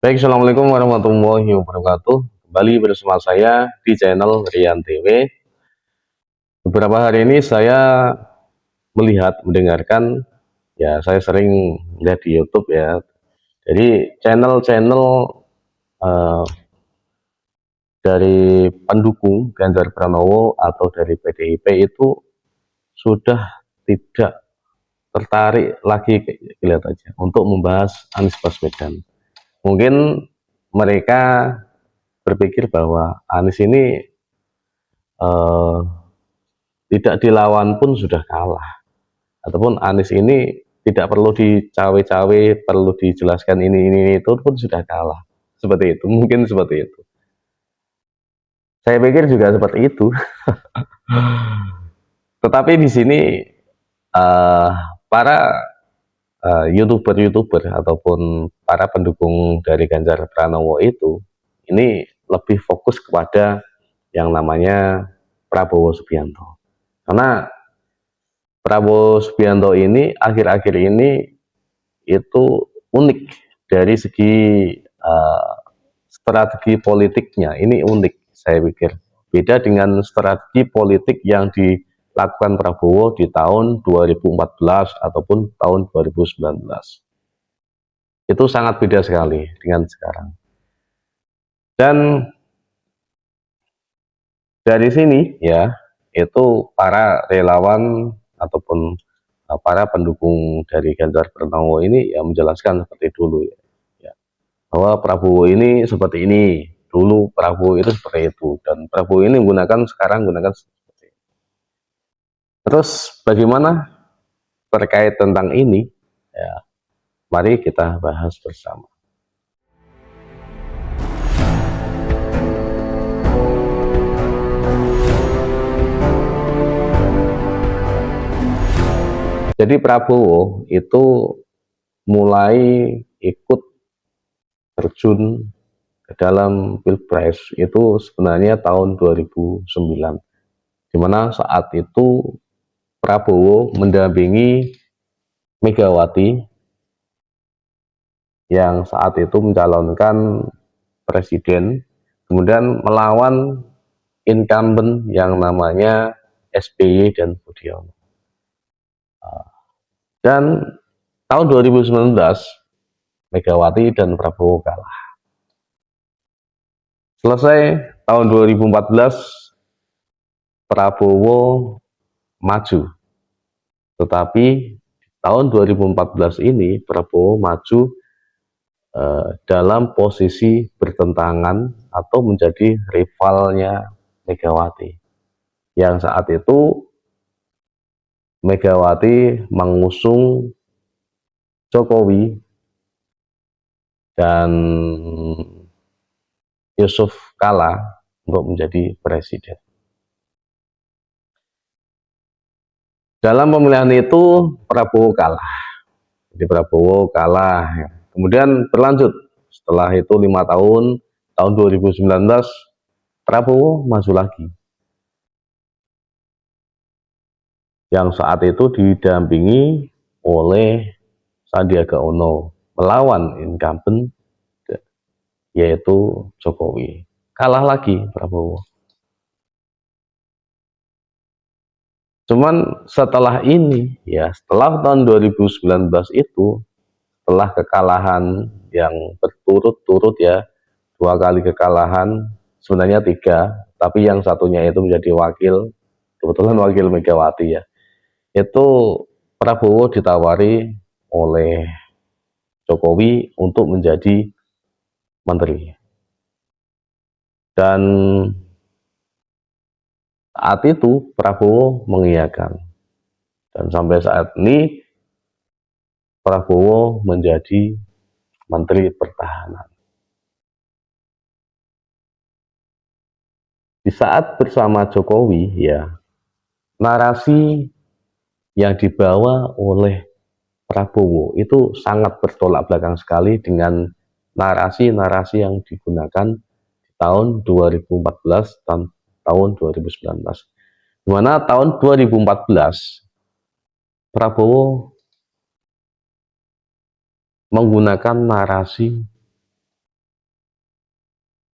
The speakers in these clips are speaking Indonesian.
Baik, Assalamualaikum warahmatullahi wabarakatuh. Kembali bersama saya di channel Rian TV. Beberapa hari ini saya mendengarkan, ya saya sering lihat di YouTube ya. Jadi channel-channel eh, dari pendukung Ganjar Pranowo atau dari PDIP itu sudah tidak tertarik lagi kelihatannya untuk membahas Anies Baswedan. Mungkin mereka berpikir bahwa Anies ini eh, tidak dilawan pun sudah kalah, ataupun Anies ini tidak perlu dicawe-cawe, perlu dijelaskan ini itu pun sudah kalah. Seperti itu, mungkin seperti itu. Saya pikir juga seperti itu. Tetapi di sini uh, para youtuber ataupun para pendukung dari Ganjar Pranowo itu ini lebih fokus kepada yang namanya Prabowo Subianto. Karena Prabowo Subianto ini akhir-akhir ini itu unik dari segi uh, strategi politiknya. Ini unik, saya pikir. Beda dengan strategi politik yang dilakukan Prabowo di tahun 2014 ataupun tahun 2019. Itu sangat beda sekali dengan sekarang. Dan dari sini ya, itu para relawan ataupun para pendukung dari Ganjar Pranowo ini ya menjelaskan seperti dulu ya, bahwa Prabowo ini seperti ini, dulu Prabowo itu seperti itu, dan Prabowo ini sekarang gunakan seperti itu. Terus bagaimana terkait tentang ini ya, mari kita bahas bersama. Jadi Prabowo itu mulai ikut terjun ke dalam Pilpres itu sebenarnya tahun 2009, di mana saat itu Prabowo mendampingi Megawati yang saat itu mencalonkan presiden, kemudian melawan incumbent yang namanya SBY dan Budiono. Dan tahun 2019 Megawati dan Prabowo kalah. Selesai tahun 2014 Prabowo maju. Tetapi tahun 2014 ini Prabowo maju dalam posisi bertentangan atau menjadi rivalnya Megawati. Yang saat itu Megawati mengusung Jokowi dan Yusuf Kala untuk menjadi presiden. Dalam pemilihan itu Prabowo kalah. Jadi Prabowo kalah. Kemudian berlanjut setelah itu 5 tahun, tahun 2019 Prabowo maju lagi. Yang saat itu didampingi oleh Sandiaga Uno melawan incumbent yaitu Jokowi. Kalah lagi Prabowo. Cuman setelah ini ya, setelah tahun 2019 itu, setelah kekalahan yang berturut-turut ya, 2 kali kekalahan, sebenarnya 3, tapi yang satunya itu menjadi wakil, kebetulan wakil Megawati ya, itu Prabowo ditawari oleh Jokowi untuk menjadi menteri. Dan saat itu Prabowo mengiyakan. Dan sampai saat ini Prabowo menjadi Menteri Pertahanan. Di saat bersama Jokowi ya, narasi yang dibawa oleh Prabowo itu sangat bertolak belakang sekali dengan narasi-narasi yang digunakan di tahun 2014 dan tahun 2019. Di mana tahun 2014 Prabowo menggunakan narasi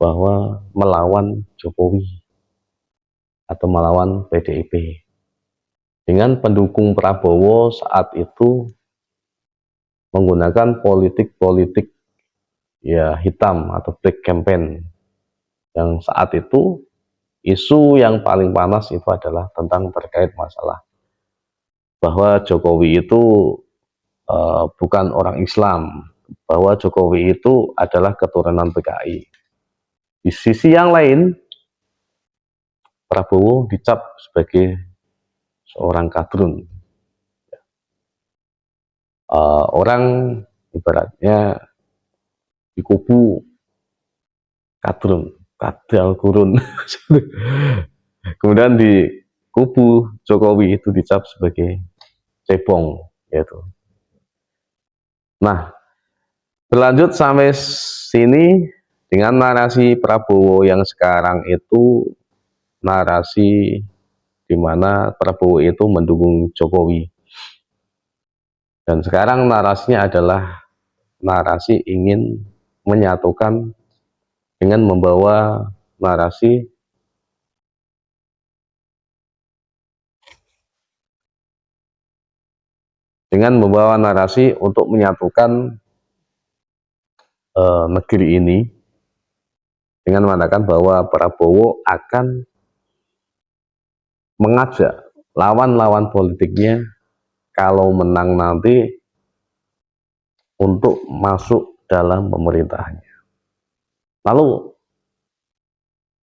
bahwa melawan Jokowi atau melawan PDIP. Dengan pendukung Prabowo saat itu menggunakan politik-politik ya hitam atau black campaign, yang saat itu isu yang paling panas itu adalah tentang terkait masalah bahwa Jokowi itu bukan orang Islam, bahwa Jokowi itu adalah keturunan PKI. Di sisi yang lain, Prabowo dicap sebagai seorang kadrun, orang ibaratnya di kubu kadrun, kadal gurun. Kemudian di kubu Jokowi itu dicap sebagai cebong, gitu. Nah, berlanjut sampai sini dengan narasi Prabowo yang sekarang itu narasi di mana Prabowo itu mendukung Jokowi. Dan sekarang narasinya adalah narasi ingin menyatukan dengan membawa narasi untuk menyatukan negeri ini dengan mengatakan bahwa Prabowo akan mengajak lawan-lawan politiknya kalau menang nanti untuk masuk dalam pemerintahannya. Lalu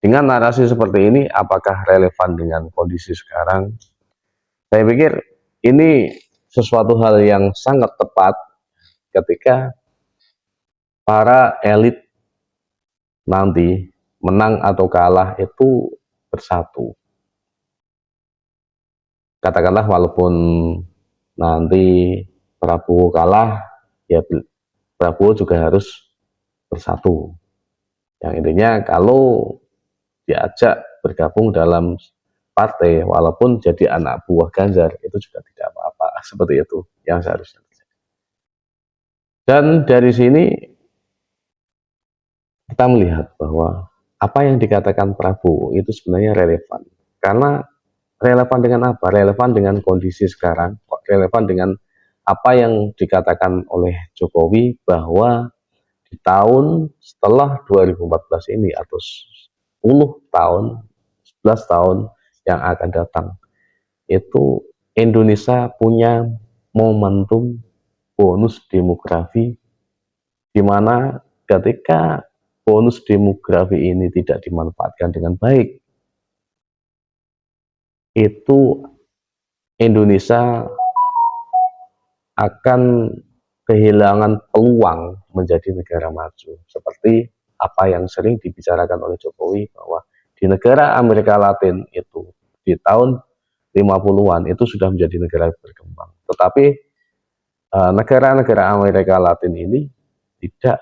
dengan narasi seperti ini apakah relevan dengan kondisi sekarang? Saya pikir ini sesuatu hal yang sangat tepat ketika para elit nanti menang atau kalah itu bersatu. Katakanlah walaupun nanti Prabowo kalah, ya Prabowo juga harus bersatu. Yang intinya kalau diajak bergabung dalam partai, walaupun jadi anak buah Ganjar, itu juga tidak apa-apa. Seperti itu yang seharusnya terjadi. Dan dari sini kita melihat bahwa apa yang dikatakan Prabowo itu sebenarnya relevan. Karena relevan dengan apa? Relevan dengan kondisi sekarang, relevan dengan apa yang dikatakan oleh Jokowi bahwa di tahun setelah 2014 ini atau 10 tahun, 11 tahun yang akan datang, itu Indonesia punya momentum bonus demografi, di mana ketika bonus demografi ini tidak dimanfaatkan dengan baik, itu Indonesia akan kehilangan peluang menjadi negara maju. Seperti apa yang sering dibicarakan oleh Jokowi bahwa di negara Amerika Latin itu di tahun 50-an itu sudah menjadi negara berkembang. Tetapi negara-negara Amerika Latin ini tidak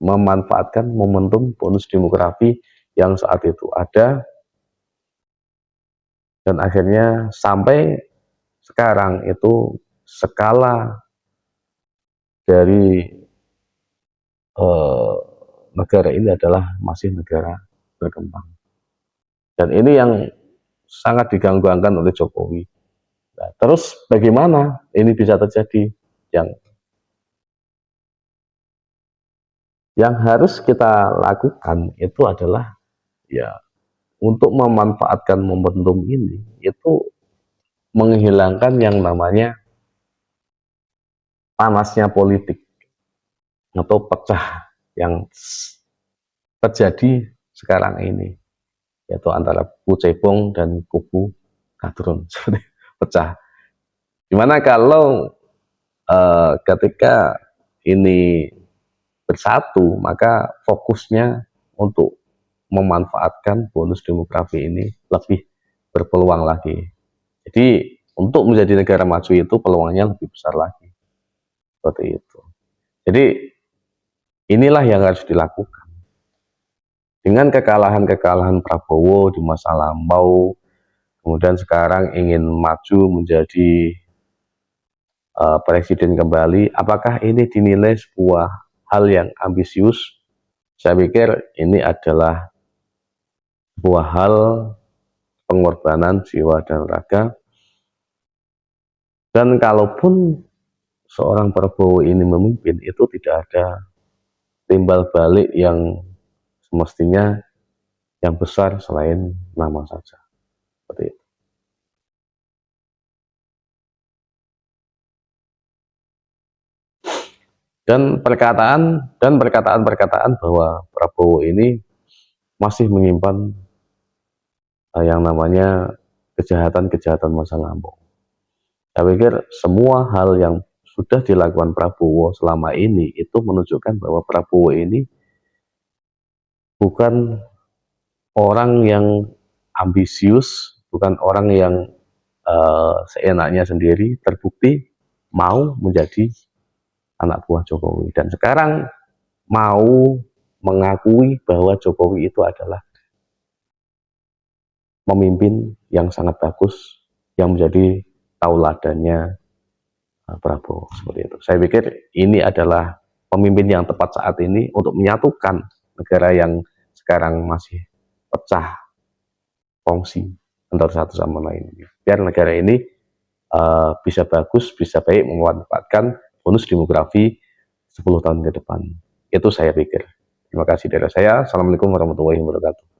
memanfaatkan momentum bonus demografi yang saat itu ada, dan akhirnya sampai sekarang itu skala dari negara ini adalah masih negara berkembang. Dan ini yang sangat diganggu-ganggukan oleh Jokowi. Nah, terus bagaimana ini bisa terjadi? Yang harus kita lakukan itu adalah ya untuk memanfaatkan momentum ini, itu menghilangkan yang namanya panasnya politik atau pecah yang terjadi sekarang ini, yaitu antara kubu cebong dan kubu kadrun, pecah. Dimana kalau ketika ini bersatu, maka fokusnya untuk memanfaatkan bonus demografi ini lebih berpeluang lagi. Jadi untuk menjadi negara maju itu peluangnya lebih besar lagi. Seperti itu. Jadi inilah yang harus dilakukan. Dengan kekalahan-kekalahan Prabowo di masa lampau, kemudian sekarang ingin maju menjadi presiden kembali, apakah ini dinilai sebuah hal yang ambisius Saya pikir ini adalah sebuah hal pengorbanan jiwa dan raga, dan kalaupun seorang Prabowo ini memimpin, itu tidak ada timbal balik yang semestinya yang besar selain nama saja, seperti itu. Dan perkataan-perkataan bahwa Prabowo ini masih menyimpan yang namanya kejahatan-kejahatan masa lampau. Saya pikir semua hal yang sudah dilakukan Prabowo selama ini itu menunjukkan bahwa Prabowo ini bukan orang yang ambisius, bukan orang yang seenaknya sendiri, terbukti mau menjadi anak buah Jokowi. Dan sekarang mau mengakui bahwa Jokowi itu adalah pemimpin yang sangat bagus, yang menjadi tauladannya Prabowo, seperti itu. Saya pikir ini adalah pemimpin yang tepat saat ini untuk menyatukan negara yang sekarang masih pecah kongsi antara satu sama lain. Biar negara ini bisa bagus, bisa baik memanfaatkan bonus demografi 10 tahun ke depan. Itu saya pikir. Terima kasih dari saya. Assalamualaikum warahmatullahi wabarakatuh.